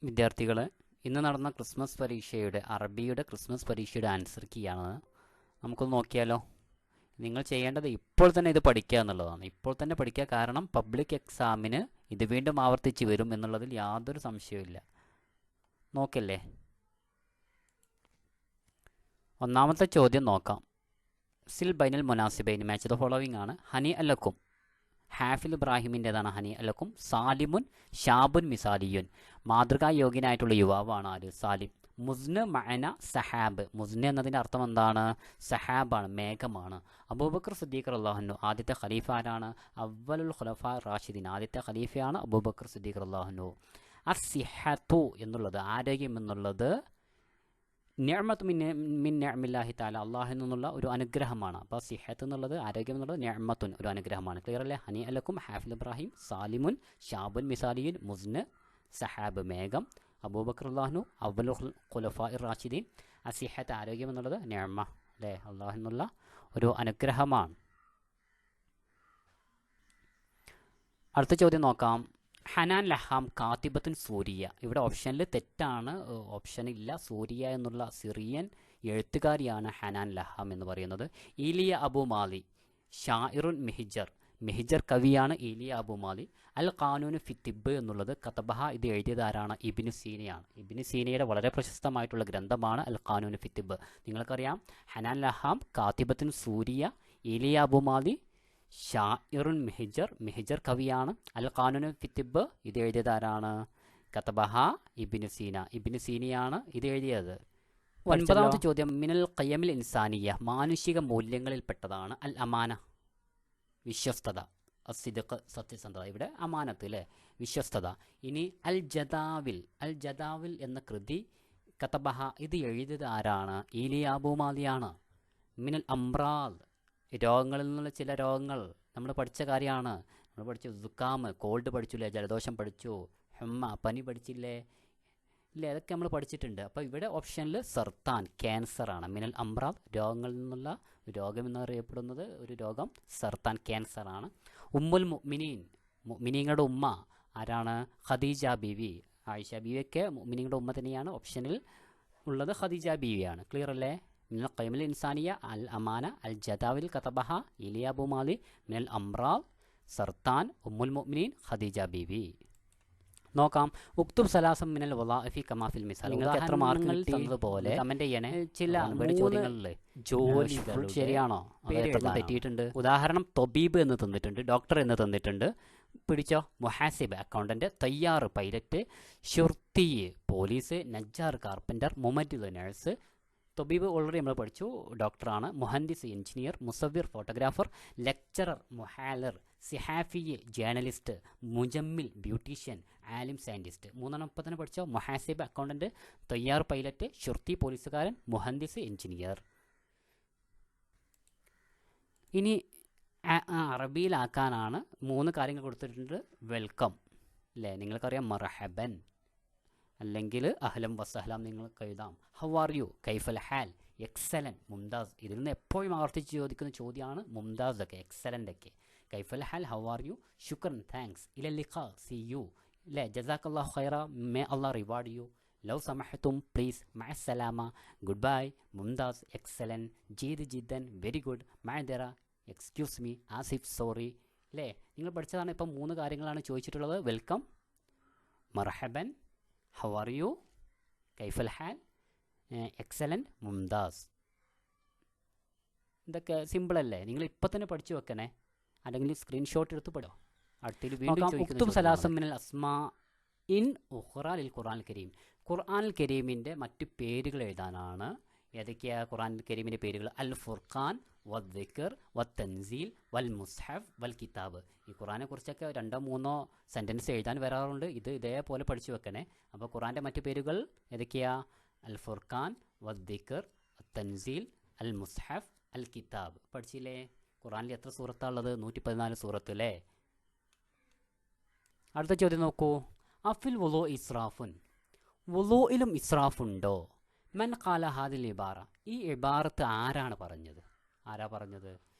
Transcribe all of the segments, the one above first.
വിദ്യാർത്ഥികളെ, ഇന്ന് നടന്ന ക്രിസ്മസ് പരീക്ഷയുടെ അറബിയുടെ ക്രിസ്മസ് പരീക്ഷയുടെ ആൻസർ കീയാണ്. നമുക്കൊന്ന് നോക്കിയാലോ. നിങ്ങൾ ചെയ്യേണ്ടത് ഇപ്പോൾ തന്നെ ഇത് പഠിക്കുക എന്നുള്ളതാണ്. ഇപ്പോൾ തന്നെ പഠിക്കുക, കാരണം പബ്ലിക് എക്സാമിന് ഇത് വീണ്ടും ആവർത്തിച്ച് വരും എന്നുള്ളതിൽ യാതൊരു സംശയവുമില്ല. നോക്കല്ലേ. ഒന്നാമത്തെ ചോദ്യം നോക്കാം. സിൽ ബൈനൽ മുനാസിബൈൻ മാച്ച് ദ ഫോളോവിംഗ് ആണ്. ഹനി അല്ലക്കും, ഹാഫിൽ ഇബ്രാഹിമിൻ്റെതാണ് ഹനി അല്ലക്കും. സാലിമുൻ ഷാബുൻ മിസാലിയുൻ, മാതൃകാ യോഗ്യനായിട്ടുള്ള യുവാവാണ് ആര്? സാലിം. മുസ്ന മഅന സഹാബ്, മുസ്ന എന്നതിൻ്റെ അർത്ഥം എന്താണ്? സഹാബാണ്, മേഘമാണ്. അബൂബക്കർ സിദ്ദീഖ് റളിയല്ലാഹു അൻഹു, ആദ്യത്തെ ഖലീഫ ആരാണ്? അവ്വലുൽ ഖുലഫാ റാഷിദീൻ, ആദ്യത്തെ ഖലീഫയാണ് അബൂബക്കർ സിദ്ദീഖ് റളിയല്ലാഹു അൻഹു. അസ്സിഹത്തു എന്നുള്ളത്, ആരോഗ്യം എന്നുള്ളത്, നിഅമത്ത് മിൻ നിഅമില്ലാഹി തആല, അള്ളാഹുവിൽ നിന്നുള്ള ഒരു അനുഗ്രഹമാണ്. അപ്പോൾ സിഹത്ത് എന്നുള്ളത്, ആരോഗ്യം എന്നുള്ളത് നിഅമത്തുൻ, ഒരു അനുഗ്രഹമാണ്. ക്ലിയർ അല്ലേ? ഹനി അലക്കും, ഹാഫിൽ ഇബ്രാഹിം, സാലിമുൻ ഷാബുൻ മിസാലിയുൻ, മുസ്ന സഹാബ് മേഘം, അബൂബക്കർ അള്ളാഹു അവ്വലുൽ ഖുലഫാ റാഷിദീൻ. അസിഹത്ത് ആരോഗ്യം എന്നുള്ളത് നിഅമ അല്ലേ, അള്ളാഹുവിൽ നിന്നുള്ള ഒരു അനുഗ്രഹമാണ്. അടുത്ത ചോദ്യം നോക്കാം. ഹനാൻ ലഹാം കാത്തിബത്തുൻ സൂരിയ, ഇവിടെ ഓപ്ഷനിൽ തെറ്റാണ്, ഓപ്ഷനില്ല. സൂരിയ എന്നുള്ള സിറിയൻ എഴുത്തുകാരിയാണ് ഹനാൻ ലഹാം എന്ന് പറയുന്നത്. ഈലിയ അബു മാലി ഷാഇറുൻ മിഹിജർ, മിഹിജർ കവിയാണ് ഈലിയ അബു മാലി. അൽ ഖാനൂന് ഫി തിബ് എന്നുള്ളത് കതബഹ, ഇത് എഴുതിയത് ആരാണ്? ഇബ്നു സീനയാണ്. ഇബ്നു സീനയുടെ വളരെ പ്രശസ്തമായിട്ടുള്ള ഗ്രന്ഥമാണ് അൽ ഖാനൂന് ഫി തിബ്. നിങ്ങൾക്കറിയാം, ഹനാൻ ലഹാം കാത്തിബത്തുൻ സൂരിയ, ഈലിയ അബു മാലി, ഷാഇറുൻ മിഹിജർ, മിഹിജർ കവിയാണ്. അൽ ഖാനൂന് ഫി തിബ്, ഇത് എഴുതിയത് ആരാണ്? കതബഹ ഇബ്നു സീന, ഇബ്നു സീനയാണ് ഇത് എഴുതിയത്. ഒൻപതാമത്തെ ചോദ്യം. മിനൽ ഖിയമിൽ ഇൻസാനിയ, മാനുഷിക മൂല്യങ്ങളിൽപ്പെട്ടതാണ് അൽ അമാന, വിശ്വസ്തത. അസിദ്ഖ്, സത്യസന്ധത. ഇവിടെ അമാനത്ത് അല്ലേ, വിശ്വസ്തത. ഇനി അൽ ജദാവിൽ, അൽ ജദാവിൽ എന്ന കൃതി കതബഹ, ഇത് എഴുതിയത് ആരാണ്? ഈലിയ അബു മാലിയാണ്. മിനൽ അംറാദ്, രോഗങ്ങളിൽ നിന്നുള്ള ചില രോഗങ്ങൾ നമ്മൾ പഠിച്ച കാര്യമാണ്. നമ്മൾ പഠിച്ചു സുക്കാമ്, കോൾഡ് പഠിച്ചില്ലേ, ജലദോഷം പഠിച്ചു, ഹുമ്മ പനി പഠിച്ചില്ലേ, ഇല്ലേ, അതൊക്കെ നമ്മൾ പഠിച്ചിട്ടുണ്ട്. അപ്പോൾ ഇവിടെ ഓപ്ഷനിൽ സർത്താൻ, ക്യാൻസറാണ്. മിനൽ അംറാദ്, രോഗങ്ങളിൽ നിന്നുള്ള രോഗം എന്നറിയപ്പെടുന്നത് ഒരു രോഗം സർത്താൻ, ക്യാൻസറാണ്. ഉമ്മുൽ മുഅ്മിനീൻ, മുഅ്മിനീങ്ങളുടെ ഉമ്മ ആരാണ്? ഖദീജ ബീവി, ആയിഷ ബീവിയൊക്കെ മുഅ്മിനീങ്ങളുടെ ഉമ്മ തന്നെയാണ്. ഓപ്ഷനിൽ ഉള്ളത് ഖദീജ ബീവിയാണ്. ക്ലിയർ അല്ലേ? മിനൽ ഖിയമിൽ ഇൻസാനിയ അൽ അമാന, അൽ ജദാവിൽ കതബഹ ഈലിയ അബു മാലി, മിനൽ അംറാദ് സർത്താൻ, ഉമ്മുൽ മുഅ്മിനീൻ ഖദീജ ബീവി. നോക്കാം. ഉക്തുബ് സലാസം മിനൽ വളാഇഫി കമാ ഫിൽ മിസാൽ, നിങ്ങൾക്ക് എത്ര മാർക്ക് തന്നതുപോലെ കമന്റ് ചെയ്യണേ. ചില ചോദ്യങ്ങളിലെ ജോലികൾ ശരിയാണോ, തെറ്റിയിട്ടുണ്ട്. ഉദാഹരണം തൊബീബ് എന്ന് തന്നിട്ടുണ്ട്, ഡോക്ടർ എന്ന് തന്നിട്ടുണ്ട്. പിടിച്ചോ. മുഹാസിബ് അക്കൗണ്ടന്റ്, തയ്യാർ പൈലറ്റ്, ഷുർത്തി പോലീസ്, നജ്ജാർ കാർപ്പൻ്റർ, മുമദ്ദിദ് നഴ്സ്. തൊബീബ് ഓൾറെഡി നമ്മൾ പഠിച്ചു, ഡോക്ടറാണ്. മുഹന്ദിസ് എഞ്ചിനീയർ, മുസവ്വിർ ഫോട്ടോഗ്രാഫർ, ലെക്ചറർ മുഹാലർ, സിഹാഫി ജേർണലിസ്റ്റ്, മുജമ്മിൽ ബ്യൂട്ടീഷ്യൻ, ആലിം സയൻറ്റിസ്റ്റ്. മൂന്നെണ്ണം ഇപ്പം തന്നെ പഠിച്ചോ. മുഹാസിബ് അക്കൗണ്ടന്റ്, തയ്യാർ പൈലറ്റ്, ഷുർത്തി പോലീസുകാരൻ, മുഹന്ദിസ് എഞ്ചിനീയർ. ഇനി അറബിയിലാക്കാനാണ് 3 കാര്യങ്ങൾ കൊടുത്തിട്ടുണ്ട്. വെൽക്കം അല്ലേ, നിങ്ങൾക്കറിയാം. മർഹബൻ അല്ലെങ്കിൽ അഹ്ലം വസഹ്ലം നിങ്ങൾക്ക് എഴുതാം. ഹൗ ആർ യു, കൈഫൽ ഹാൽ, എക്സലൻറ്റ്, മുംതാസ്. ഇതിൽ നിന്ന് എപ്പോഴും ആവർത്തിച്ച് ചോദിക്കുന്ന ചോദ്യമാണ് മുംതാസ് ഒക്കെ, എക്സലൻ്റ് ഒക്കെ. കൈഫൽ ഹാൽ, ഹൗ ആർ യു, ശുക്രൻ, താങ്ക്സ്, ഇല ലിഖാ, സി യു അല്ലേ, ജസാക്കല്ലാഹു ഖൈറ, മേ അള്ളാഹ് റിവാർഡ് യു, ലവ് സമഹത്തും, പ്ലീസ്, മഅസ്സലാമ, ഗുഡ് ബൈ, മുംതാസ്, എക്സലൻറ്റ്, ജീദ് ജിദ്ദൻ, വെരി ഗുഡ്, മഅദറ, എക്സ്ക്യൂസ് മീ, ആസിഫ്, സോറി അല്ലേ. നിങ്ങൾ പഠിച്ചതാണ്. ഇപ്പം 3 കാര്യങ്ങളാണ് ചോദിച്ചിട്ടുള്ളത്. വെൽക്കം, മർഹബൻ, ഹൗ ആർ യു, കൈഫൽ ഹാൽ, എക്സലൻറ്റ്, മുംതാസ്. ഇതൊക്കെ സിമ്പിളല്ലേ, നിങ്ങൾ ഇപ്പം തന്നെ പഠിച്ചു വെക്കണേ, അല്ലെങ്കിൽ സ്ക്രീൻഷോട്ട് എടുത്ത് പെടോ. അടുത്തതിൽ വീണ്ടും ഉക്തുബ് സലാസം മിനൽ അസ്മാ ഇൻ ഉഖ്റ ലിൽ ഖുർആൻ കരീം, ഖുർആൻ കരീമിൻ്റെ മറ്റ് പേരുകൾ എഴുതാനാണ്. ഏതൊക്കെയാണ് ഖുർആൻ കരീമിൻ്റെ പേരുകൾ? അൽ ഫുർഖാൻ, വദ്ദിക്ർ, വത്തൻസീൽ, വൽ മുസ്ഹഫ്, വൽ കിതാബ്. ഈ ഖുർആനെ കുറിച്ചൊക്കെ 2-3 സെൻറ്റൻസ് എഴുതാൻ വരാറുണ്ട്. ഇത് ഇതേപോലെ പഠിച്ചു വെക്കണേ. അപ്പോൾ ഖുർആൻ്റെ മറ്റ് പേരുകൾ ഏതൊക്കെയാ? അൽ ഫുർഖാൻ, വദ്ദിക്ർ, തൻസീൽ, അൽ മുസ്ഹഫ്, അൽ കിതാബ്. പഠിച്ചില്ലേ? ഖുർആനിൽ എത്ര സൂറത്താണുള്ളത്? 114 സൂറത്ത് അല്ലേ. അടുത്ത ചോദ്യം നോക്കൂ. അഫിൽ വുളു ഇസ്രാഫുൻ, വുളുയിലും ഇസ്രാഫുണ്ടോ? മൻ ഖാല ഹാദിൽ ഇബാറ, ഈ ഇബാറത്ത് ആരാണ് പറഞ്ഞത്? ആരാ പറഞ്ഞത്?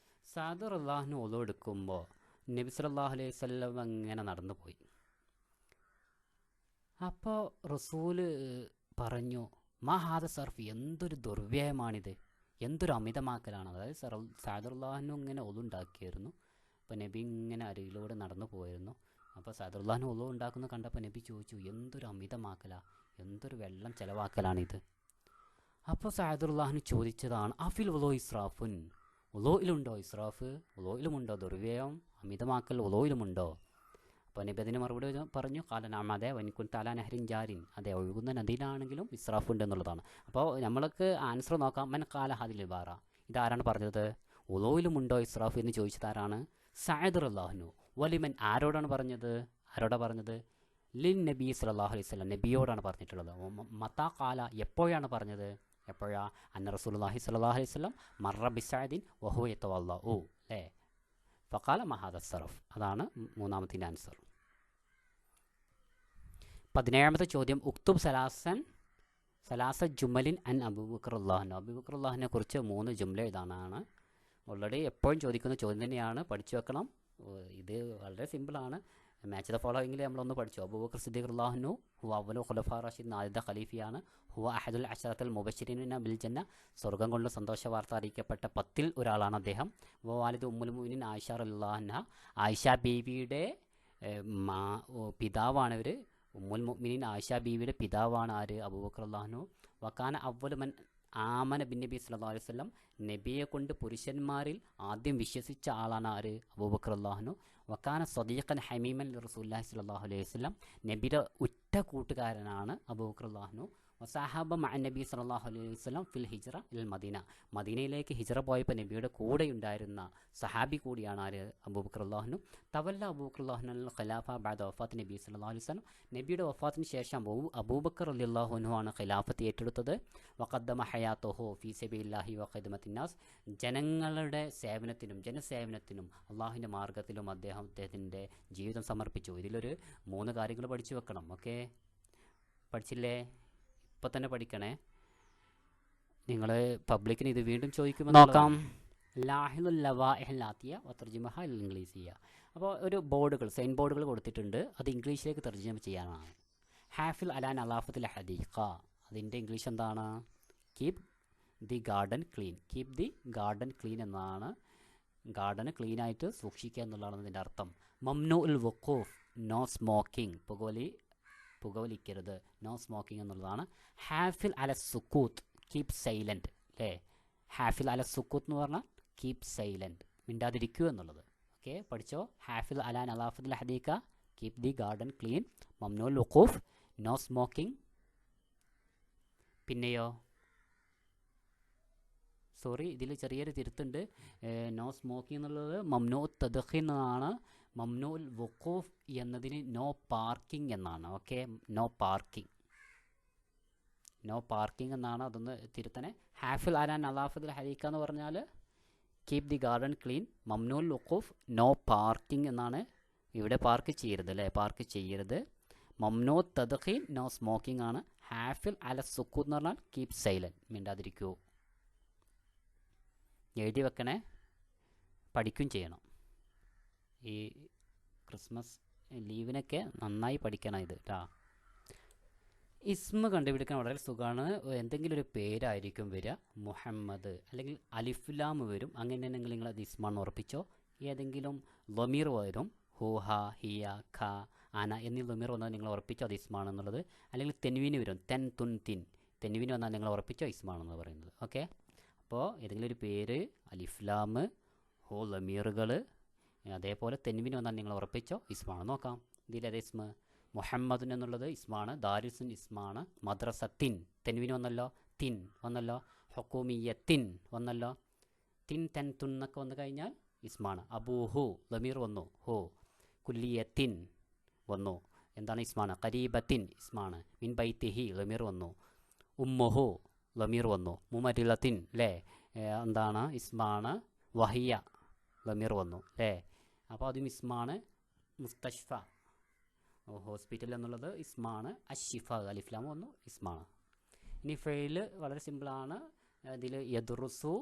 സഅദ് റളിയല്ലാഹു വുളു എടുക്കുമ്പോൾ നബി സല്ലല്ലാഹു അലൈഹി വസല്ലം അങ്ങനെ നടന്നു പോയി. അപ്പോൾ റസൂല് പറഞ്ഞു, മാ ഹാദ സർഫ്, എന്തൊരു ദുർവ്യയമാണിത്, എന്തൊരു അമിതമാക്കലാണ്. അതായത് സഅദുല്ലാഹിനും ഇങ്ങനെ ഒളുണ്ടാക്കിയായിരുന്നു. അപ്പോൾ നബി ഇങ്ങനെ അരികിലൂടെ നടന്നു പോയിരുന്നു. അപ്പോൾ സഅദുല്ലാഹിന് ഒളു ഉണ്ടാക്കുന്നത് കണ്ടപ്പോൾ നബി ചോദിച്ചു, എന്തൊരു അമിതമാക്കലാ, എന്തൊരു വെള്ളം ചിലവാക്കലാണിത്. അപ്പോൾ സഅദുല്ലാഹിന് ചോദിച്ചതാണ്, അഫിൽ ഉലോ ഇസ്രാഫുൻ, ഉലോയിലുണ്ടോ ഇസ്രാഫ്, ഉലോയിലുമുണ്ടോ ദുർവ്യയം, അമിതമാക്കൽ ഉലോയിലുമുണ്ടോ? അപ്പോൾ നബി അതിന് മറുപടി പറഞ്ഞു, കാലനാം, അതെ, വനിക്കുൻ താലാ നെഹ്റിൻ ജാരിൻ, അതെ, ഒഴുകുന്ന നദിയിലാണെങ്കിലും ഇസ്രാഫ് ഉണ്ട് എന്നുള്ളതാണ്. അപ്പോൾ നമ്മൾക്ക് ആൻസർ നോക്കാം. മൻ കാല ഹദിൽ ഇബാറ, ഇതാരാണ് പറഞ്ഞത്? ഉലോയിലുമുണ്ടോ ഇസ്രാഫ് എന്ന് ചോദിച്ചതാരാണ്? സഅദ് റളിയല്ലാഹു. വലിമൻ, ആരോടാണ് പറഞ്ഞത്? ആരോടാണ് പറഞ്ഞത്? ലിൻ നബി സല്ലല്ലാഹു അലൈഹി വസല്ലം, നബിയോടാണ് പറഞ്ഞിട്ടുള്ളത്. മത്താ കാല, എപ്പോഴാണ് പറഞ്ഞത്? എപ്പോഴാ? അന്ന റസൂലുള്ളാഹി സ്വല്ലല്ലാഹു അലൈഹി വസല്ലം മർറ ബിസഅദിൻ വഹുവ യതവല്ലഉ, അല്ലേ? ഫഖാല മാ ഹാദ സർഫ്, അതാണ് മൂന്നാമത്തെ ആൻസർ. 17ാമത്തെ ചോദ്യം, ഉക്തുബ് സലാസ ജുമലിൻ അൻ അബൂബക്കർ റളിയല്ലാഹു. അബൂബക്കർ റളിയല്ലാഹുവിനെ കുറിച്ച് 3 ജുംല എഴുതാനാണ്. ഓൾറെഡി എപ്പോഴും ചോദിക്കുന്ന ചോദ്യം തന്നെയാണ്, പഠിച്ചു വെക്കണം. ഇത് വളരെ സിമ്പിളാണ്. മാച്ച് ദ ഫോളോവിങ്ങിൽ നമ്മളൊന്ന് പഠിച്ചു. അബൂബക്കർ സിദ്ദീഖ് റളിയല്ലാഹു ഹുവ അവ്വലു ഖുലഫാ റാഷിദീൻ, ആദ്യത്തെ ഖലീഫയാണ്. ഹുവ അഹദുൽ അശറത്തുൽ മുബശ്ശിരീന ബിൽ ജന്ന, സ്വർഗ്ഗം കൊണ്ട് സന്തോഷ വാർത്ത അറിയിക്കപ്പെട്ട 10ൽ ഒരാളാണ് അദ്ദേഹം. വാലിദ് ഉമ്മുൽ മുഅ്മിനീൻ ആയിഷ റളിയല്ലാഹു അൻഹ, ആയിഷ ബീവിയുടെ പിതാവാണ് ഇവർ. ഉമ്മുൽ മുഅ്മിനീൻ ആയിഷ ബീവിയുടെ പിതാവാണ് ആര്? അബൂബക്കർ റളിയല്ലാഹു. വക്കാന അവ്വലു മൻ ആമന ബിൻ നബി സല്ലല്ലാഹു അലൈഹി വസല്ലം, നബിയെ കൊണ്ട് പുരുഷന്മാരിൽ ആദ്യം വിശ്വസിച്ച ആളാണ് ആര്? അബൂബക്കർ റളിയല്ലാഹു. വക്കാന സ്വദീഖൻ ഹമീമൻ റസൂലുള്ളാഹി സ്വല്ലല്ലാഹു അലൈഹി വസല്ലം, നബിയുടെ ഉറ്റ കൂട്ടുകാരനാണ് അബൂബക്കർ റളിയല്ലാഹു. വസഹബ മഅ നബി സല്ലല്ലാഹു അലൈഹി വസല്ലം ഫിൽ ഹിജ്റ ഇൽ മദീന, മദീനയിലേക്ക് ഹിജ്റ പോയപ്പോൾ നബിയുടെ കൂടെ ഉണ്ടായിരുന്ന സഹാബി കൂടിയാണ് ആര്? അബൂബക്കർ റളിയല്ലാഹു. തവല്ല അബൂബക്കർ റളിയല്ലാഹു അൻഹു ഖിലാഫ ബഅദ വഫാത്ത് നബി സല്ലല്ലാഹു അലൈഹി വസല്ലം, നബിയുടെ വഫാത്തിന് ശേഷം അബൂബക്കർ റളിയല്ലാഹു അൻഹു ആണ് ഖിലാഫത്ത് ഏറ്റെടുത്തത്. വഖദ്ദമ ഹയാത്തുഹു ഫീ സബീലില്ലാഹി വഖിദ്മത്തിൻ നാസ്, ജനങ്ങളുടെ സേവനത്തിനും ജനസേവനത്തിനും അള്ളാഹുവിൻ്റെ മാർഗ്ഗത്തിലും അദ്ദേഹത്തിൻ്റെ ജീവിതം സമർപ്പിച്ചു. ഇതിലൊരു 3 കാര്യങ്ങൾ പഠിച്ചു വെക്കണം. ഓക്കെ, പഠിച്ചില്ലേ? ഇപ്പം തന്നെ പഠിക്കണേ. നിങ്ങൾ പബ്ലിക്കിന് ഇത് വീണ്ടും ചോദിക്കുമ്പോൾ നോക്കാം. ലാഹിലുൽ ലവാഇഹൽ ആതിയ വതർജിമഹ ഇൽ ഇംഗ്ലീസിയ. അപ്പോൾ ഒരു ബോർഡുകൾ, സൈൻ ബോർഡുകൾ കൊടുത്തിട്ടുണ്ട്. അത് ഇംഗ്ലീഷിലേക്ക് തർജ്ജമ ചെയ്യാനാണ്. ഹാഫിൽ അലാൻ അലാഫത്തിൽ ഹദീഖ, അതിൻ്റെ ഇംഗ്ലീഷ് എന്താണ്? Keep the garden clean. Keep the garden clean എന്നാണ്. ഗാർഡന് ക്ലീനായിട്ട് സൂക്ഷിക്കുക എന്നുള്ളതാണ് ഇതിൻ്റെ അർത്ഥം. മംനു ഉൽ വഖൂഫ്, നോ സ്മോക്കിംഗ്, പുകവലിക്കരുത്, നോ സ്മോക്കിംഗ് എന്നുള്ളതാണ്. ഹാഫിൽ അല സുക്കൂത്ത്, കീപ് സൈലൻറ്റ്, അല്ലേ? ഹാഫിൽ അല സുക്കൂത്ത് എന്ന് പറഞ്ഞാൽ കീപ് സൈലൻറ്റ്, മിണ്ടാതിരിക്കൂ എന്നുള്ളത്. ഓക്കെ, പഠിച്ചോ. ഹാഫിൽ അലാൻ അലാഫത്തുൽ ഹദീഖ, കീപ് ദി ഗാർഡൻ ക്ലീൻ, മംനുൽ വഖൂഫ്, നോ സ്മോക്കിംഗ്. പിന്നെയോ, സോറി, ഇതിൽ ചെറിയൊരു തിരുത്തുണ്ട്. നോ സ്മോക്കിംഗ് എന്നുള്ളത് മംനു തദ്ഖീൻ എന്നാണ്. മംനുൽ വഖൂഫ് എന്നതിന് നോ പാർക്കിംഗ് എന്നാണ്. ഓക്കെ, നോ പാർക്കിംഗ് എന്നാണ്. അതൊന്ന് തിരുത്തണേ. ഹാഫിൽ അലാൻ അലാഫത്തുൽ ഹദീഖ എന്ന് പറഞ്ഞാൽ കീപ് ദി ഗാർഡൻ ക്ലീൻ, മംനുൽ വഖൂഫ്, നോ പാർക്കിംഗ് എന്നാണ്. ഇവിടെ പാർക്ക് ചെയ്യരുത്, അല്ലേ? പാർക്ക് ചെയ്യരുത്. മംനു തദ്ഖീൻ, നോ സ്മോക്കിംഗ് ആണ്. ഹാഫിൽ അല സുക്കൂത്ത് എന്ന് പറഞ്ഞാൽ കീപ് സൈലൻറ്റ്, മിണ്ടാതിരിക്കൂ. എഴുതി വെക്കണേ, പഠിക്കുകയും ചെയ്യണം. ഈ ക്രിസ്മസ് ലീവിനൊക്കെ നന്നായി പഠിക്കണം ഇത് കേട്ടോ. ഇസ്മ കണ്ടുപിടിക്കാൻ വളരെ സുഖമാണ്. എന്തെങ്കിലും ഒരു പേരായിരിക്കും വരിക. മുഹമ്മദ് അല്ലെങ്കിൽ അലിഫ്ലാം വരും. അങ്ങനെയാണെങ്കിൽ നിങ്ങൾ അത് ഇസ്മാണെന്ന് ഉറപ്പിച്ചോ. ഏതെങ്കിലും ലമീർ വരും, ഹൂഹ, ഹിയ, ഖ, അന എന്നീ ലമീർ വന്നാൽ നിങ്ങൾ ഉറപ്പിച്ചോ അത് ഇസ്മാണെന്നുള്ളത്. അല്ലെങ്കിൽ തെൻവീന് വരും, തെൻ, തുൻ, തിൻ, തെൻവീന് വന്നാൽ നിങ്ങൾ ഉറപ്പിച്ചോ ഇസ്മാണെന്ന് പറയുന്നത്. ഓക്കെ, അപ്പോൾ ഏതെങ്കിലും ഒരു പേര്, അലിഫ്ലാം, ഹോ, ലമീറുകൾ, അതേപോലെ തെൻവീന് വന്നാൽ നിങ്ങൾ ഉറപ്പിച്ചോ ഇസ്മാണ്. നോക്കാം, ഇതിലേത് ഇസ്മ? മുഹമ്മദ് എന്നുള്ളത് ഇസ്മാണ്. ദാരിസുൻ ഇസ്മാണ്. മദ്രസത്തിൻ, തെൻവീന് വന്നല്ലോ, തിൻ വന്നല്ലോ. ഹുക്കൂമിയത്തിൻ വന്നല്ലോ. തിൻ, തെൻ, തുൻ എന്നൊക്കെ വന്നു കഴിഞ്ഞാൽ ഇസ്മാണ്. അബൂഹു, ലമീർ വന്നു, ഹോ. കുല്ലിയത്തിൻ വന്നു, എന്താണ്? ഇസ്മാണ്. ഖരീബത്തിൻ ഇസ്മാണ്. മിൻ ബൈത്തിഹി, ലമീർ വന്നു. ഉമ്മുഹു, ലമീർ വന്നു. മുമരിലത്തിൻ, അല്ലേ? എന്താണ്? ഇസ്മാണ്. വഹിയ, ലമീർ വന്നു, അല്ലേ? അപ്പോൾ അതും ഇസ്മാണ്. മുസ്തഷ്ഫ, ഹോസ്പിറ്റൽ എന്നുള്ളത് ഇസ്മാണ്. അഷിഫ, അലിഫ്ലാം വന്നു, ഇസ്മാണ്. ഇനി ഫെയിൽ വളരെ സിമ്പിളാണ്. ഇതിൽ യദ്റുസു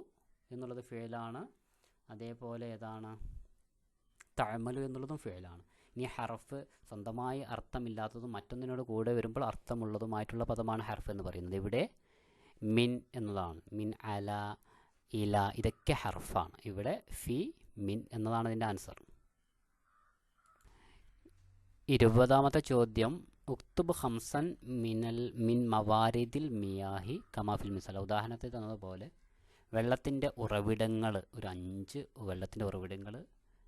എന്നുള്ളത് ഫെയിലാണ്. അതേപോലെ ഏതാണ്? തഅമലു എന്നുള്ളതും ഫെയിലാണ്. ഇനി ഹർഫ് സ്വന്തമായി അർത്ഥമില്ലാത്തതും മറ്റൊന്നിനോട് കൂടെ വരുമ്പോൾ അർത്ഥമുള്ളതുമായിട്ടുള്ള പദമാണ് ഹർഫ് എന്ന് പറയുന്നത്. ഇവിടെ മിൻ എന്നതാണ്. മിൻ, അല, ഇല ഇതൊക്കെ ഹർഫാണ്. ഇവിടെ ഫി, മിൻ എന്നതാണ് ഇതിൻ്റെ ആൻസർ. 20ാമത്തെ ചോദ്യം, ഉക്തുബ് ഹംസൻ മിൻ മവാരിദിൽ മിയാഹി കമാഫിൽ മിസല. ഉദാഹരണത്തിൽ തന്നതുപോലെ വെള്ളത്തിൻ്റെ ഉറവിടങ്ങൾ, ഒരു 5 വെള്ളത്തിൻ്റെ ഉറവിടങ്ങൾ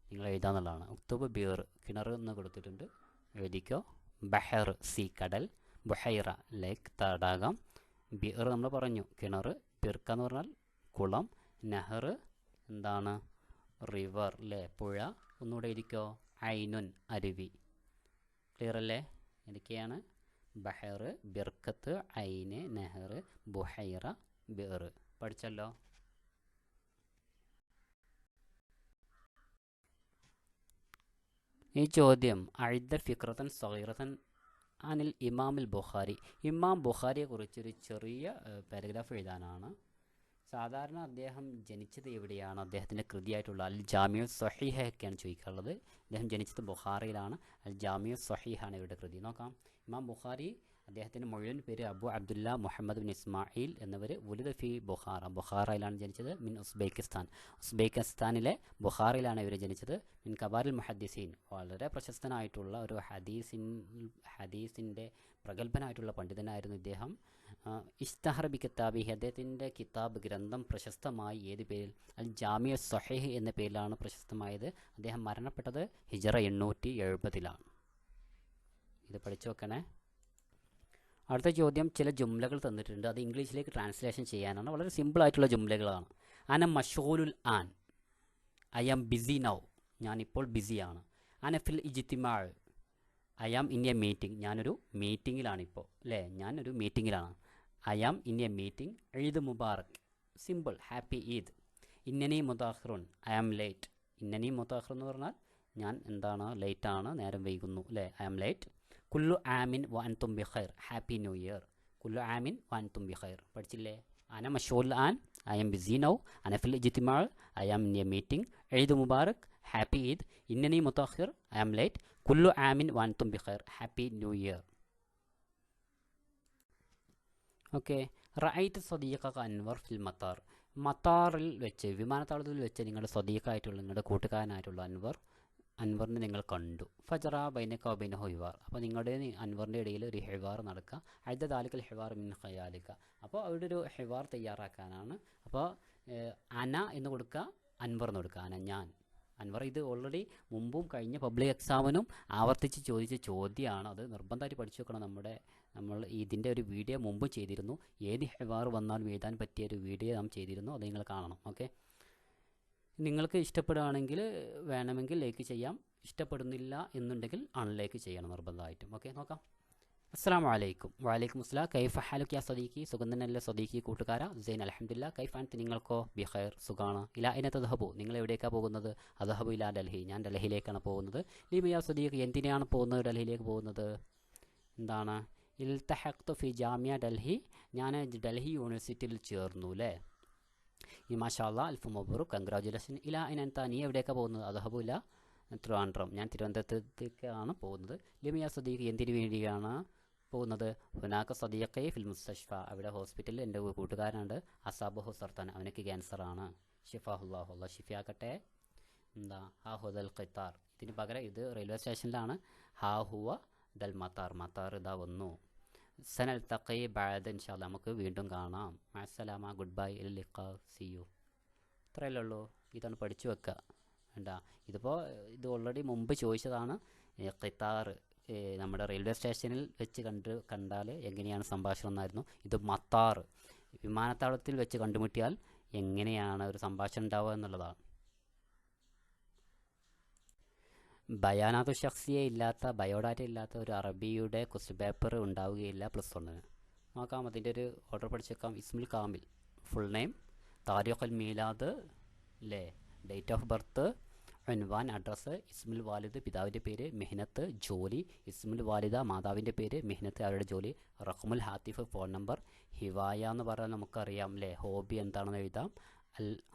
നിങ്ങൾ എഴുതാന്നുള്ളതാണ്. ഉക്തുബ് ബീർ, കിണർ എന്ന് കൊടുത്തിട്ടുണ്ട്, എഴുതിക്കോ. ബഹർ, സി കടൽ. ബുഹൈറ, ലേക്ക് തടാകം. ബീർ നമ്മൾ പറഞ്ഞു കിണർ. ബിർക്ക എന്ന് പറഞ്ഞാൽ കുളം. നെഹർ എന്താണ്? റിവർ, അല്ലേ, പുഴ. ഒന്നുകൂടെ എഴുതിക്കോ. ഐനുൻ, അരുവി. ക്ലിയർ അല്ലേ? എന്തൊക്കെയാണ്? ബഹർ, ബിർക്കത്ത്, ഐന്, നെഹർ, ബുഹൈറ, ബിർ. പഠിച്ചല്ലോ. ഈ ചോദ്യം അഴിദ ഫിക്രത്തൻ സഗീറത്തൻ അനിൽ ഇമാമിൽ ബുഖാരി. ഇമാം ബുഖാരിയെ കുറിച്ചൊരു ചെറിയ പാരഗ്രാഫ് എഴുതാനാണ്. സാധാരണ അദ്ദേഹം ജനിച്ചത് എവിടെയാണ്? അദ്ദേഹത്തിൻ്റെ കൃതിയായിട്ടുള്ള അൽ ജാമിഉ സ്വഹീഹ ഒക്കെയാണ് ചോദിക്കാറുള്ളത്. അദ്ദേഹം ജനിച്ചത് ബുഖാറിയിലാണ്. അൽ ജാമിഉ സ്വഹീഹാണ് ഇവരുടെ കൃതി. നോക്കാം. ഇമാം ബുഖാരി, അദ്ദേഹത്തിൻ്റെ മുഴുവൻ പേര് അബു അബ്ദുല്ല മുഹമ്മദ് ബിൻ ഇസ്മായിൽ എന്നിവർ. ഉലിദ ഫി ബുഖാറ, ബുഖാറയിലാണ് ജനിച്ചത്. മിൻ ഉസ്ബെക്കിസ്ഥാൻ, ഉസ്ബെക്കിസ്ഥാനിലെ ബുഖാറിലാണ് ഇവർ ജനിച്ചത്. മിൻ കബാരിൽ മുഹദ്ദിസീൻ, വളരെ പ്രശസ്തനായിട്ടുള്ള ഒരു ഹദീസിൻ്റെ പ്രഗത്ഭനായിട്ടുള്ള പണ്ഡിതനായിരുന്നു ഇദ്ദേഹം. ഇഷ്തഹർ ബി കിതാബിഹി, അദ്ദേഹത്തിൻ്റെ കിതാബ് ഗ്രന്ഥം പ്രശസ്തമായി ഏത് പേരിൽ? അൽ ജാമിഉ സ്വഹീഹ് എന്ന പേരിലാണ് പ്രശസ്തമായത്. അദ്ദേഹം മരണപ്പെട്ടത് ഹിജറ 870. ഇത് പഠിച്ചു വെക്കണേ. അടുത്ത ചോദ്യം, ചില ജുംലകൾ തന്നിട്ടുണ്ട്, അത് ഇംഗ്ലീഷിലേക്ക് ട്രാൻസ്ലേഷൻ ചെയ്യാനാണ്. വളരെ സിമ്പിളായിട്ടുള്ള ജുംലകളാണ്. അന മഷ്ഗൂലുൽ ആൻ, ഐ ആം ബിസി നൗ, ഞാനിപ്പോൾ ബിസിയാണ്. അന ഫിൽ ഇജ്തിമാ, I am in a meeting, ഞാനൊരു മീറ്റിങ്ങിലാണിപ്പോൾ, അല്ലേ, ഞാനൊരു മീറ്റിങ്ങിലാണ്. I am in a meeting. ഈദ് മുബാറക്, സിമ്പിൾ, ഹാപ്പി ഈദ്. ഇന്നനി മുതാഖിറുൻ, ഐ ആം ലേറ്റ്. ഇന്നനി മുതാഖിർ എന്ന് പറഞ്ഞാൽ ഞാൻ എന്താണ്? ലേറ്റാണ്, നേരം വൈകുന്നു, അല്ലേ, ഐ ആം ലേറ്റ്. കുല്ലു ആമിൻ വ അൻതും ബിഖൈർ, ഹാപ്പി ന്യൂ ഇയർ. കുല്ലു ആമിൻ വ അൻതും ബിഖൈർ. പഠിച്ചില്ലേ? അന മഷ്ഗൂലുൽ ആൻ, ഐ ആം ബിസി നൗ. അന ഫിൽ ഇജ്തിമാ, I am in a meeting. ഈദ് മുബാറക്, ഹാപ്പി ഈദ്. ഇന്നനി മുതാഖിർ, ഐ ആം ലേറ്റ്. കുല്ലു ആമിൻ വ അൻതും ബിഖൈർ, ഹാപ്പി ന്യൂ ഇയർ. ഓക്കെ. റഅയ്തു സദീഖക അൻവർ ഫിൽ മത്താർ, മത്താറിൽ വെച്ച്, വിമാനത്താവളത്തിൽ വെച്ച് നിങ്ങളുടെ സദീഖായിട്ടുള്ള, നിങ്ങളുടെ കൂട്ടുകാരനായിട്ടുള്ള അൻവറിനെ നിങ്ങൾ കണ്ടു. ഫജറ ബൈനക വബൈനഹു ഹിവാർ, അപ്പോൾ നിങ്ങളുടെ അൻവറിൻ്റെ ഇടയിൽ ഒരു ഹിവാർ നടക്കുക. അഴ്ദ ദാലിക്കൽ ഹിവാർ മിൻ ഖയാലിക, അപ്പോൾ അവിടെ ഒരു ഹിവാർ തയ്യാറാക്കാനാണ്. അപ്പോൾ അന എന്ന് കൊടുക്കുക, അൻവർ എന്ന് കൊടുക്കുക. അന, ഞാൻ. അൻവർ ഇത് ഓൾറെഡി മുമ്പും കഴിഞ്ഞ പബ്ലിക് എക്സാമിനും ആവർത്തിച്ച് ചോദിച്ച ചോദ്യമാണ്. അത് നിർബന്ധമായിട്ട് പഠിച്ചു വെക്കണം. നമ്മൾ ഇതിൻ്റെ ഒരു വീഡിയോ മുമ്പ് ചെയ്തിരുന്നു. ഏത് ഹിവാർ വന്നാലും എഴുതാൻ പറ്റിയ ഒരു വീഡിയോ നാം ചെയ്തിരുന്നു. അത് നിങ്ങൾ കാണണം. ഓക്കെ. നിങ്ങൾക്ക് ഇഷ്ടപ്പെടുകയാണെങ്കിൽ വേണമെങ്കിൽ ലൈക്ക് ചെയ്യാം, ഇഷ്ടപ്പെടുന്നില്ല എന്നുണ്ടെങ്കിൽ അൺലൈക്ക് ചെയ്യണം നിർബന്ധമായിട്ടും. ഓക്കെ, നോക്കാം. അസ്സലാമു അലൈക്കും. വഅലൈക്കും അസ്സലാം. കൈഫ ഹാലുക യാ സദീഖി, സുഗന്ധനല്ലേ സദീഖി കൂട്ടുകാര. സൈൻ, അൽഹംദുലില്ലാ. കൈഫ അൻത, നിങ്ങൾക്കോ? ബിഖൈർ, സുഖാണ്. ഇലാ ഐന തദ്ഹബു, നിങ്ങൾ എവിടേക്കാണ് പോകുന്നത്? അദ്ഹബു ഇലാ ഡൽഹി, ഞാൻ ഡൽഹിയിലേക്കാണ് പോകുന്നത്. ലിമ യാ സദീഖി, എന്തിനാണ് പോകുന്നത്? ഡൽഹിയിലേക്ക് പോകുന്നത്. എന്താണ്? ഇൽതഹഖ്തു ഫി ജാമിയ ഡൽഹി, ഞാൻ ഡൽഹി യൂണിവേഴ്സിറ്റിയിൽ ചേർന്നു, അല്ലേ. ഈ മാഷാ അല്ലാഹ്, അൽഫ് മബ്റൂക്ക്, കൺഗ്രാജുലേഷൻ. ഇലാ ഐന അൻത, നീ എവിടേക്കാണ് പോകുന്നത്? അദ്ഹബു ഇലാ ട്രിവാൻഡ്രം, ഞാൻ തിരുവനന്തപുരത്തേക്കാണ് പോകുന്നത്. ലിമ യാ സദീഖി, എന്തിനു വേണ്ടിയാണ് പോകുന്നത്? ഹുനാക സദീഖി ഫിൽ മുസ്തഷ്ഫ, അവിടെ ഹോസ്പിറ്റലിൽ എൻ്റെ കൂട്ടുകാരനുണ്ട്. അസാബഹു സർത്താൻ, അവനക്ക് ക്യാൻസറാണ്. ഷിഫാഹുല്ലാഹു, അല്ലാഹ് ഷിഫിയാക്കട്ടെ. എന്താ? ഹാ ഹുദൽ ഖിത്താർ, ഇതിന് പകരം ഇത് റെയിൽവേ സ്റ്റേഷനിലാണ്. ഹാ ഹുവ ദൽ മത്താർ, മത്താർ ഇതാ വന്നു. സനൽ തഖി ബഅദ, ഇൻഷാ അല്ലാഹ് നമുക്ക് വീണ്ടും കാണാം. മഅസ്സലാമ, ഗുഡ് ബൈ, ഇൽ ലിഖാ, സീ യു. ഇത്രയല്ലേ ഉള്ളൂ. ഇതാണ് പഠിച്ചു വെക്കുക. വേണ്ട, ഇതിപ്പോൾ ഇത് ഓൾറെഡി മുമ്പ് ചോദിച്ചതാണ്. ഖിത്താർ നമ്മുടെ റെയിൽവേ സ്റ്റേഷനിൽ വെച്ച് കണ്ടാൽ എങ്ങനെയാണ് സംഭാഷണം എന്നായിരുന്നു. ഇത് മത്താർ, വിമാനത്താവളത്തിൽ വെച്ച് കണ്ടുമുട്ടിയാൽ എങ്ങനെയാണ് ഒരു സംഭാഷണം ഉണ്ടാവുക എന്നുള്ളതാണ്. ബയാനാത്തു ഷഖ്സിയ ഇല്ലാത്ത, ബയോഡാറ്റ ഇല്ലാത്ത ഒരു അറബിയുടെ ക്വസ്റ്റ്യൻ പേപ്പർ ഉണ്ടാവുകയില്ല +1. നോക്കാം, അതിൻ്റെ ഒരു ഓർഡർ പഠിച്ചേക്കാം. ഇസ്മുൽ കാമിൽ, ഫുൾ നെയിം, താരിഖുൽ മീലാദ്, അല്ലേ, ഡേറ്റ് ഓഫ് ബർത്ത്, ഉൻവാൻ, അഡ്രസ്സ്, ഇസ്മുൽ വാലിദ്, പിതാവിൻ്റെ പേര്, മെഹ്നത്ത്, ജോലി, ഇസ്മുൽ വാലിദ, മാതാവിൻ്റെ പേര്, മെഹ്നത്ത്, അവരുടെ ജോലി, റഖ്മുൽ ഹാത്തിഫ്, ഫോൺ നമ്പർ, ഹിവായ എന്ന് പറഞ്ഞാൽ നമുക്കറിയാം, അല്ലേ, ഹോബി എന്താണെന്ന് എഴുതാം. അൽ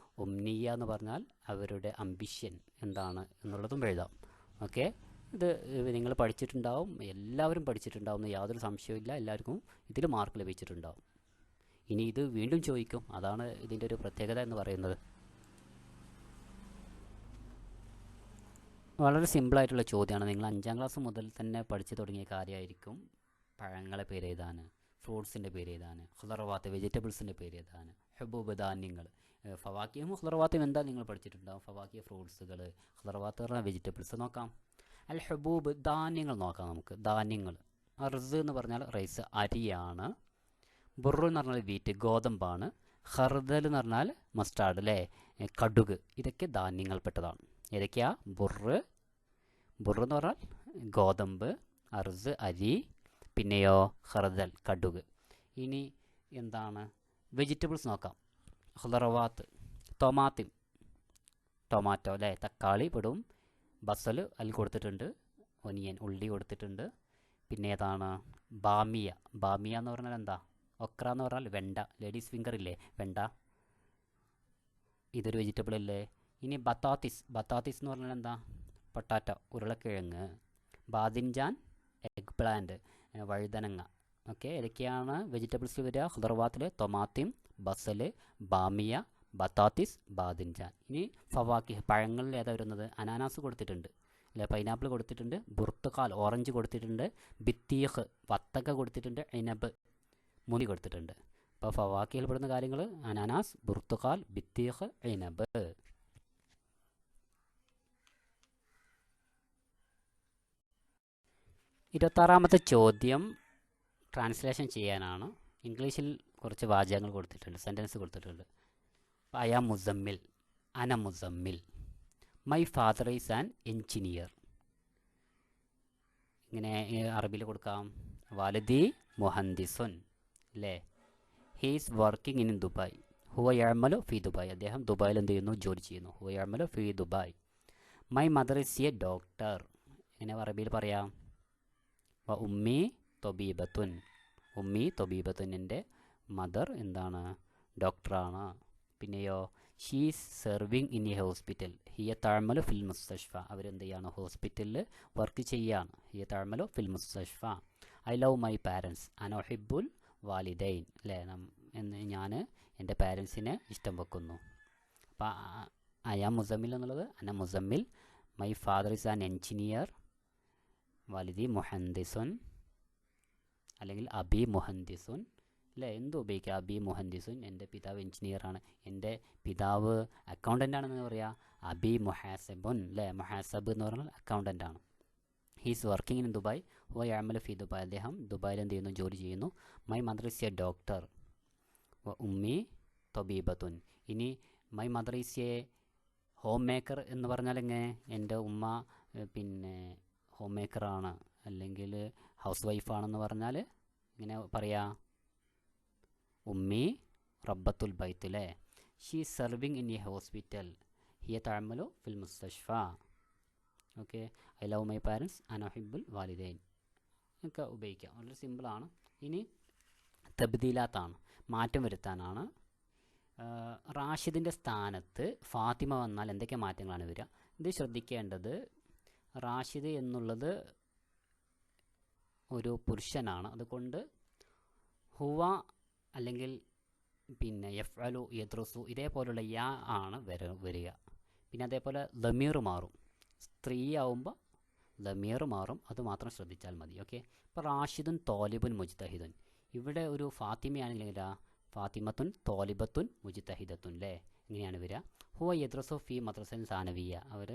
ഉംനിയ എന്ന് പറഞ്ഞാൽ അവരുടെ അംബിഷൻ എന്താണ് എന്നുള്ളതും എഴുതാം. ഓക്കെ, ഇത് നിങ്ങൾ പഠിച്ചിട്ടുണ്ടാവും, എല്ലാവരും പഠിച്ചിട്ടുണ്ടാവും എന്ന് യാതൊരു സംശയമില്ല. എല്ലാവർക്കും ഇതിൽ മാർക്ക് ലഭിച്ചിട്ടുണ്ടാവും. ഇനി ഇത് വീണ്ടും ചോദിക്കും, അതാണ് ഇതിൻ്റെ ഒരു പ്രത്യേകത എന്ന് പറയുന്നത്. വളരെ സിമ്പിളായിട്ടുള്ള ചോദ്യമാണ്. നിങ്ങൾ 5ാം ക്ലാസ് മുതൽ തന്നെ പഠിച്ചു തുടങ്ങിയ കാര്യമായിരിക്കും. പഴങ്ങളെ പേര് എഴുതാൻ, ഫ്രൂട്ട്സിൻ്റെ പേര് എഴുതാൻ, ഖുദറവാത്ത് വെജിറ്റബിൾസിൻ്റെ പേര് എഴുതാൻ, ഹബൂബ് ധാന്യങ്ങൾ, ഫവാക്കിയും ഖുദറവാത്തും എന്താ നിങ്ങൾ പഠിച്ചിട്ടുണ്ടാവും. ഫവാക്കിയ ഫ്രൂട്ട്സുകൾ, ഖുദറവാത്ത് പറഞ്ഞാൽ വെജിറ്റബിൾസ് നോക്കാം. അൽ ഹബൂബ് ധാന്യങ്ങൾ നോക്കാം നമുക്ക്. ധാന്യങ്ങൾ, അർസ് എന്ന് പറഞ്ഞാൽ റൈസ് അരിയാണ്, ബുറു എന്ന് പറഞ്ഞാൽ വീറ്റ് ഗോതമ്പാണ്, ഖർദൽ എന്ന് പറഞ്ഞാൽ മസ്റ്റാർഡ് അല്ലേ, കടുക്, ഇതൊക്കെ ധാന്യങ്ങൾപ്പെട്ടതാണ്. ഏതൊക്കെയാ? ബുറ് എന്ന് പറഞ്ഞാൽ ഗോതമ്പ്, അർസ് അരി, പിന്നെയോ ഖർദൽ കടുക്. ഇനി എന്താണ് വെജിറ്റബിൾസ് നോക്കാം. ഖുദറവാത്ത് ടൊമാറ്റോ അല്ലേ, തക്കാളി പെടും, ബസൽ അതിൽ കൊടുത്തിട്ടുണ്ട്, ഒനിയൻ ഉള്ളി കൊടുത്തിട്ടുണ്ട്. പിന്നെ ഏതാണ്? ബാമിയ എന്ന് പറഞ്ഞാൽ എന്താ? ഒക്ര എന്ന് പറഞ്ഞാൽ വെണ്ട, ലേഡീസ് ഫിംഗർ ഇല്ലേ വെണ്ട, ഇതൊരു വെജിറ്റബിൾ അല്ലേ. ഇനി ബത്താത്തിസ് എന്ന് പറഞ്ഞാൽ എന്താ? പൊട്ടാറ്റോ ഉരുളക്കിഴങ്ങ്. ബാദിൻജാൻ എഗ് പ്ലാന്റ് വഴുതനങ്ങ. ഓക്കെ, ഇതൊക്കെയാണ് വെജിറ്റബിൾസ് വരിക. ഖുദർവാത്തിൽ ടൊമാറ്റം, ബസൽ, ബാമിയ, ബത്താത്തിസ്, ബാദിൻജാൻ. ഇനി ഫവാക്കി പഴങ്ങളിൽ ഏതാ വരുന്നത്? അനാനാസ് കൊടുത്തിട്ടുണ്ട് അല്ലെ, പൈനാപ്പിൾ കൊടുത്തിട്ടുണ്ട്, ബുർത്തുക്കാൽ ഓറഞ്ച് കൊടുത്തിട്ടുണ്ട്, ബിത്തീഖ് വത്തക്ക കൊടുത്തിട്ടുണ്ട്, ഇനബ് മുനി കൊടുത്തിട്ടുണ്ട്. അപ്പോൾ ഫവാക്കിയിൽ പെടുന്ന കാര്യങ്ങൾ അനാനാസ്, ബുർത്തുക്കാൽ, ബിത്തീഖ്, ഇനബ്. 26ാമത്തെ ചോദ്യം ട്രാൻസ്ലേഷൻ ചെയ്യാനാണ്. ഇംഗ്ലീഷിൽ കുറച്ച് വാചകങ്ങൾ കൊടുത്തിട്ടുണ്ട്, സെൻറ്റൻസ് കൊടുത്തിട്ടുണ്ട്. അയ മുസമ്മിൽ, അന Muzammil, my father is an engineer. ഇങ്ങനെ അറബിയിൽ കൊടുക്കാം. വാലിദി മുഹന്ദിസുൻ അല്ലേ, ഹീസ് വർക്കിംഗ് ഇൻ ദുബായ്, ഹുവ യഅമലു ഫി ദുബായ്, അദ്ദേഹം ദുബായിൽ എന്ത് ചെയ്യുന്നു? ജോലി ചെയ്യുന്നു. ഹുവ യഅമലു ഫി Dubai. My mother is a doctor, ഇങ്ങനെ അറബിയിൽ പറയാം. വ ഉമ്മി തൊബീബത്തുൻ, എൻ്റെ മദർ എന്താണ്? ഡോക്ടറാണ്. പിന്നെയോ she's serving in a hospital, ഹിയ തഅമലു ഫിൽ മുസ്തഷ്ഫ, അവരെന്ത് ചെയ്യാണ്? ഹോസ്പിറ്റലിൽ വർക്ക് ചെയ്യാണ്. ഹിയ തഅമലു ഫിൽ മുസ്തഷ്ഫ. ഐ ലവ് മൈ പാരൻസ്, അന ഉഹിബ്ബുൽ വാലിദൈൻ അല്ലേ, ഞാൻ എൻ്റെ പാരൻസിനെ ഇഷ്ടം വെക്കുന്നു. അപ്പോൾ അയ മുസമ്മിൽ എന്നുള്ളത് അന Muzammil, my father is an engineer, വാലിദി മുഹന്ദിസുൻ അല്ലെങ്കിൽ അബി മുഹന്ദിസുൻ അല്ലേ, എന്ത് ഉപയോഗിക്കുക? അബി മുഹന്ദിസുൻ, എൻ്റെ പിതാവ് എൻജിനീയറാണ്, എൻ്റെ പിതാവ് അക്കൗണ്ടൻ്റ് ആണെന്ന് പറയുക. അബി മുഹാസബുൻ അല്ലേ, മുഹാസബ് എന്ന് പറഞ്ഞാൽ അക്കൗണ്ടൻ്റ് ആണ്. ഹീസ് വർക്കിംഗ് ഇൻ ദുബായ്, ഹുവ യഅമലു ഫി ദുബായ്, അദ്ദേഹം ദുബായിൽ എന്ത് ചെയ്യുന്നു? ജോലി ചെയ്യുന്നു. My mother is a doctor, വ ഉമ്മി തൊബീബത്തുൻ. ഇനി my mother is A home maker എന്ന് പറഞ്ഞാൽ എങ്ങനെ? എൻ്റെ ഉമ്മ പിന്നെ ഹോം മേക്കറാണ് അല്ലെങ്കിൽ ഹൗസ് വൈഫാണെന്ന് പറഞ്ഞാൽ ഇങ്ങനെ പറയാ? ഉമ്മി റബ്ബത്തുൽ ബൈത്ത് അല്ലേ. She serving in a hospital, ഹിയ തഅമലു ഫിൽ മുസ്തഷ്ഫ. Okay, I love my parents, അന ഉഹിബ്ബുൽ വാലിദൈൻ ഒക്കെ ഉപയോഗിക്കാം. വളരെ സിമ്പിളാണ്. ഇനി തബ്ദീലാത്താണ്, മാറ്റം വരുത്താനാണ്. റാഷിദിൻ്റെ സ്ഥാനത്ത് ഫാത്തിമ വന്നാൽ എന്തൊക്കെ മാറ്റങ്ങളാണ് വരിക? ഇത് ശ്രദ്ധിക്കേണ്ടത്, റാഷിദ് എന്നുള്ളത് ഒരു പുരുഷനാണ്, അതുകൊണ്ട് ഹുവ അല്ലെങ്കിൽ പിന്നെ യഫ്അലു, യദ്റുസു ഇതേപോലുള്ള യാ ആണ് വരിക. പിന്നെ അതേപോലെ ലമീർ മാറും, സ്ത്രീ ആവുമ്പോൾ ലമീർ മാറും, അത് മാത്രം ശ്രദ്ധിച്ചാൽ മതി. ഓക്കെ, ഇപ്പോൾ റാഷിദുൻ തോലിബുൻ മുജ്തഹിദുൻ, ഇവിടെ ഒരു ഫാത്തിമയാണെങ്കിൽ ഫാത്തിമത്തുൻ തോലിബത്തുൻ മുജ്തഹിദത്തുൻ അല്ലേ, ഇങ്ങനെയാണ് വരിക. ഹുവ യദ്റുസു ഫി മദ്രസൻ സാനവിയ, അവർ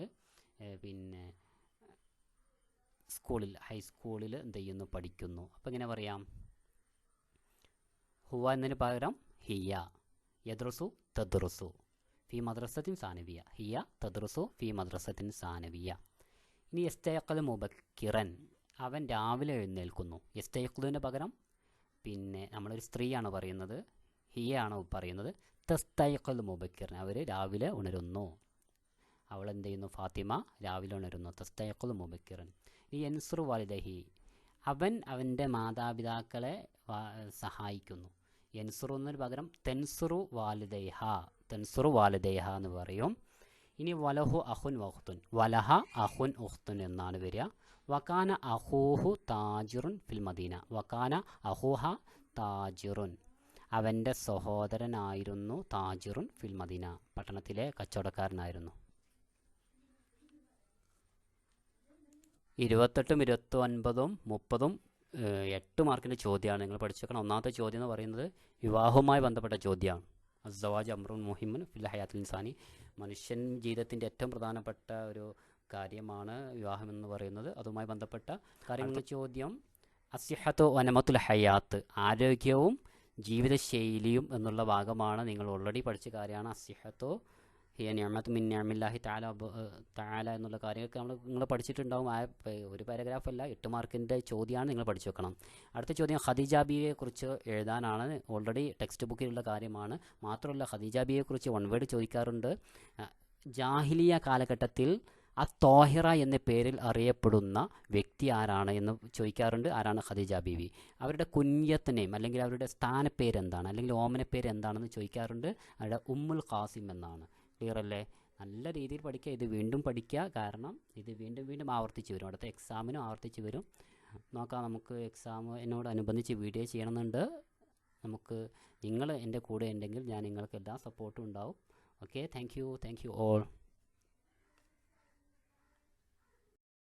പിന്നെ സ്കൂളിൽ ഹൈസ്കൂളിൽ എന്ത് ചെയ്യുന്നു? പഠിക്കുന്നു. അപ്പോൾ ഇങ്ങനെ പറയാം, ഹുവ എന്നതിന് പകരം ഹിയ, യദ്റുസു തദ്റുസു ഫി മദ്രസത്തിൻ സാനവിയ, ഹിയ തദ്റുസു ഫി മദ്രസത്തിൻ സാനവിയ. ഇനി യസ്തയഖ്ലു മുബക്കിറൻ, അവൻ രാവിലെ എഴുന്നേൽക്കുന്നു. യസ്തയഖ്ലുവിന് പകരം പിന്നെ നമ്മളൊരു സ്ത്രീയാണ് പറയുന്നത്, ഹിയ ആണ് പറയുന്നത്. തസ്തയഖ്ലു മുബക്കിറൻ, അവർ രാവിലെ ഉണരുന്നു. അവൾ എന്ത് ചെയ്യുന്നു? ഫാത്തിമ രാവിലെ ഉണരുന്നു. തസ്തയഖ്ലു മുബക്കിറൻ. ഈ യൻസുറു വാലിദഹി, അവൻ അവൻ്റെ മാതാപിതാക്കളെ സഹായിക്കുന്നു. യൻസുറു എന്നതിന് പകരം തെൻസുറു വാലിദൈഹ എന്ന് പറയും. ഇനി വലഹു അഹുൻ ഉഖ്തുൻ, വലഹ അഹുൻ ഉഖ്തുൻ എന്നാണ് വരിക. വക്കാന അഹൂഹു താജിറുൻ ഫിൽ മദീന. വക്കാന അഹൂഹ താജിറുൻ, അവൻ്റെ സഹോദരനായിരുന്നു താജിറുൻ ഫിൽ മദീന, പട്ടണത്തിലെ കച്ചവടക്കാരനായിരുന്നു. 28ഉം 29ഉം 30ഉം 8 മാർക്കിൻ്റെ ചോദ്യമാണ്. നിങ്ങൾ പഠിച്ചു വെക്കണം. ഒന്നാമത്തെ ചോദ്യം എന്ന് പറയുന്നത് വിവാഹവുമായി ബന്ധപ്പെട്ട ചോദ്യമാണ്. അസ്സവാജ് അമ്രുൻ മുഹിമുൻ ഫിൽ ഹയാത്തുൽ ഇൻസാനി, മനുഷ്യൻ ജീവിതത്തിൻ്റെ ഏറ്റവും പ്രധാനപ്പെട്ട ഒരു കാര്യമാണ് വിവാഹം എന്ന് പറയുന്നത്. അതുമായി ബന്ധപ്പെട്ട കാര്യങ്ങളുടെ ചോദ്യം അസിഹത്തു വനമത്തുൽ ഹയാത്ത്, ആരോഗ്യവും ജീവിതശൈലിയും എന്നുള്ള ഭാഗമാണ്. നിങ്ങൾ ഓൾറെഡി പഠിച്ച കാര്യമാണ്. അസിഹത്തു ഹിയ നിഅമത്തു മിൻ നിഅമില്ലാഹി തആല എന്നുള്ള കാര്യമൊക്കെ നിങ്ങൾ പഠിച്ചിട്ടുണ്ടാവും. ഒരു പാരഗ്രാഫല്ല, 8 മാർക്കിൻ്റെ ചോദ്യമാണ്. നിങ്ങൾ പഠിച്ചു വെക്കണം. അടുത്ത ചോദ്യം ഖദീജ ബീവിയെക്കുറിച്ച് എഴുതാനാണ്. ഓൾറെഡി ടെക്സ്റ്റ് ബുക്കിലുള്ള കാര്യമാണ്. മാത്രമല്ല ഖദീജ ബീവിയെക്കുറിച്ച് 1 വേർഡ് ചോദിക്കാറുണ്ട്. ജാഹിലിയ കാലഘട്ടത്തിൽ അത്തോഹിറ എന്ന പേരിൽ അറിയപ്പെടുന്ന വ്യക്തി ആരാണ് എന്ന് ചോദിക്കാറുണ്ട്. ആരാണ് ഖദീജ ബീവി? അവരുടെ കുഞ്ഞത്ത് നെയിം അല്ലെങ്കിൽ അവരുടെ സ്ഥാനപ്പേര് എന്താണ്, അല്ലെങ്കിൽ ഓമനപ്പേര് എന്താണെന്ന് ചോദിക്കാറുണ്ട്. അവരുടെ ഉമ്മുൽ ഖാസിം എന്നാണ്. ക്ലിയർ അല്ലേ? നല്ല രീതിയിൽ പഠിക്കുക. ഇത് വീണ്ടും പഠിക്കുക, കാരണം ഇത് വീണ്ടും വീണ്ടും ആവർത്തിച്ച് വരും. അടുത്ത എക്സാമിനും ആവർത്തിച്ച് വരും. നോക്കാം, നമുക്ക് എക്സാമിനോടനുബന്ധിച്ച് വീഡിയോ ചെയ്യണമെന്നുണ്ട്. നമുക്ക് നിങ്ങൾ എൻ്റെ കൂടെ ഉണ്ടെങ്കിൽ ഞാൻ നിങ്ങൾക്കെല്ലാം സപ്പോർട്ടും ഉണ്ടാവും. Okay, thank you all.